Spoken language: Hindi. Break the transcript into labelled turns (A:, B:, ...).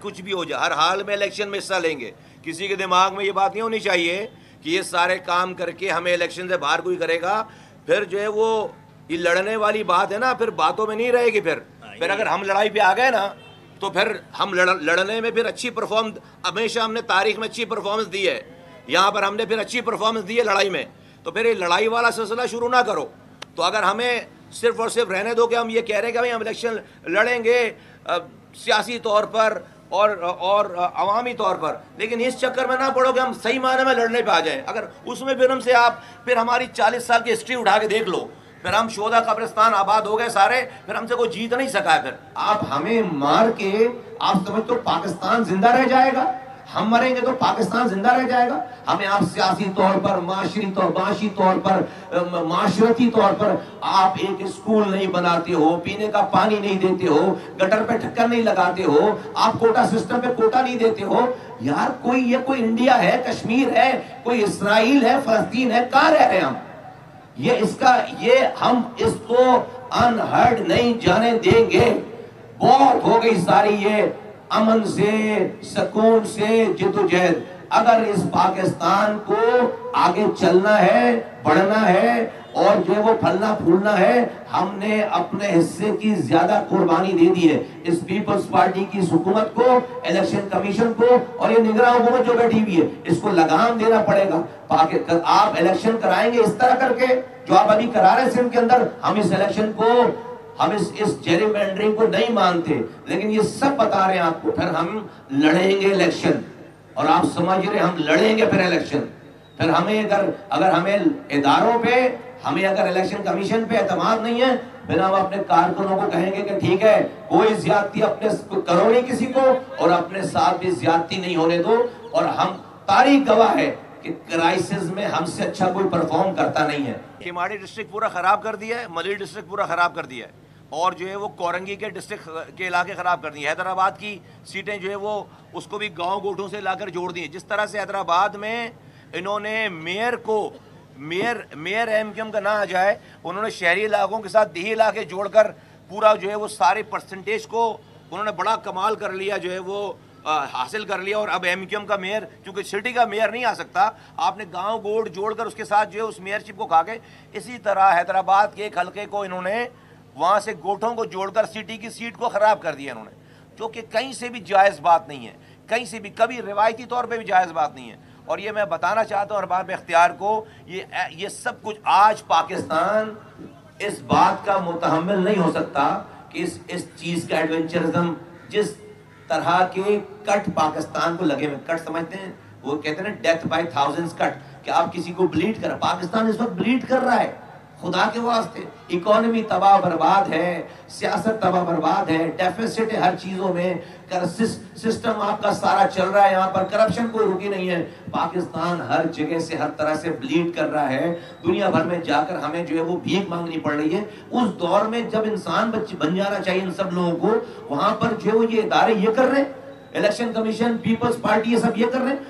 A: कुछ भी हो जाए, हर हाल में इलेक्शन में हिस्सा लेंगे। किसी के दिमाग में ये बात नहीं होनी चाहिए कि ये सारे काम करके हमें इलेक्शन से बाहर कोई करेगा। फिर जो है वो ये लड़ने वाली बात है ना, फिर बातों में नहीं रहेगी। फिर अगर हम लड़ाई पे आ गए ना, तो फिर हम लड़ने में फिर अच्छी परफॉर्म, हमेशा हमने तारीख में अच्छी परफॉर्मेंस दी है, यहाँ पर हमने फिर अच्छी परफॉर्मेंस दी है लड़ाई में। तो फिर ये लड़ाई वाला सिलसिला शुरू ना करो। तो अगर हमें सिर्फ और सिर्फ रहने दो कि हम ये कह रहे हैं कि भाई हम इलेक्शन लड़ेंगे सियासी तौर पर और अवामी तौर पर, लेकिन इस चक्कर में ना पड़ो कि हम सही मायने में लड़ने पे आ जाएं। अगर उसमें फिर हमसे आप फिर हमारी 40 साल की हिस्ट्री उठा के देख लो, फिर हम शोधा कब्रिस्तान आबाद हो गए सारे, फिर हमसे कोई जीत नहीं सका है। फिर आप हमें मार के आप समझ तो पाकिस्तान जिंदा रह जाएगा? हम मरेंगे तो पाकिस्तान जिंदा रह जाएगा? हमें आप सियासी तौर पर, माशी तौर पर, माशरती तौर पर आप एक स्कूल नहीं बनाते हो, पीने का पानी नहीं देते हो, गटर पे ढक्कन नहीं लगाते हो, आप कोटा सिस्टम पे कोटा नहीं देते हो। यार कोई इंडिया है, कश्मीर है, कोई इसराइल है, फलस्तीन है, कहां रह रहे हैं हम? हम इसको अनहर्ड नहीं जाने देंगे। बहुत हो गई सारी ये अमन से, सुकून से जिद्दोजहद। अगर इस पाकिस्तान को आगे चलना है, बढ़ना है और जो वो फलना फूलना है, हमने अपने हिस्से की ज्यादा कुर्बानी दे दी है इस पीपल्स पार्टी की हुकूमत को, इलेक्शन कमीशन को, और ये निगरान हुकूमत जो बैठी हुई है, इसको लगाम देना पड़ेगा। आप इलेक्शन कराएंगे इस तरह करके जो आप अभी करा रहे हैं सिंध के अंदर, हम इस इलेक्शन को, हम इस जेरिमेंडरिंग को नहीं मानते, लेकिन ये सब बता रहे हैं आपको। फिर हम लड़ेंगे इलेक्शन, और आप समझ रहे हम लड़ेंगे फिर इलेक्शन। फिर हमें अगर हमें इदारों पे, हमें अगर इलेक्शन कमीशन पे एतमाद नहीं है, फिर हम अपने कारकुनों को कहेंगे कि ठीक है, कोई ज्यादती अपने करो नहीं किसी को, और अपने साथ भी ज्यादती नहीं होने दो। और हम तारीख गवाह है कि क्राइसिस में हमसे अच्छा कोई परफॉर्म करता नहीं है। केमाड़ी डिस्ट्रिक्ट पूरा खराब कर दिया है, मलिर डिस्ट्रिक्ट पूरा खराब कर दिया है, और जो है वो कोरंगी के डिस्ट्रिक्ट के इलाके ख़राब कर दिए। हैदराबाद की सीटें जो है वो उसको भी गांव गोठों से लाकर जोड़ दी। जिस तरह से हैदराबाद में इन्होंने मेयर को, मेयर एमक्यूएम का ना आ जाए, उन्होंने शहरी इलाकों के साथ देही इलाके जोड़कर पूरा जो है वो सारे परसेंटेज को उन्होंने बड़ा कमाल कर लिया, जो है वो हासिल कर लिया। और अब एमक्यूएम का मेयर, क्योंकि सिटी का मेयर नहीं आ सकता, आपने गांव गोठ जोड़कर उसके साथ जो है उस मेयरशिप को खा के, इसी तरह हैदराबाद के एक हल्के को इन्होंने वहां से गोठों को जोड़कर सिटी की सीट को खराब कर दिया इन्होंने, जो कि कहीं से भी जायज़ बात नहीं है, कहीं से भी कभी रिवायती तौर पे भी जायज़ बात नहीं है। और ये मैं बताना चाहता हूँ अरबाब इख्तियार को, ये सब कुछ आज पाकिस्तान इस बात का मुतहम्मिल नहीं हो सकता कि इस चीज़ का एडवेंचरिज्म, जिस तरह के कट पाकिस्तान को लगे हुए, कट समझते हैं, वो कहते हैं ना डेथ बाय थाउजेंड्स कट, कि आप किसी को ब्लीड कर, पाकिस्तान इस वक्त ब्लीड कर रहा है। खुदा के वास्ते इकोनॉमी तबाह बर्बाद है, सियासत तबाह बर्बाद है, डेफिसिट है हर चीजों में, सिस्टम आपका सारा चल रहा है, यहाँ पर करप्शन कोई रुकी नहीं है। पाकिस्तान हर जगह से, हर तरह से ब्लीड कर रहा है। दुनिया भर में जाकर हमें जो है वो भीख मांगनी पड़ रही है। उस दौर में जब इंसान बन जाना चाहिए इन सब लोगों को, वहां पर जो ये इदारे ये कर रहे हैं, इलेक्शन कमीशन, पीपल्स पार्टी, ये सब ये कर रहे हैं।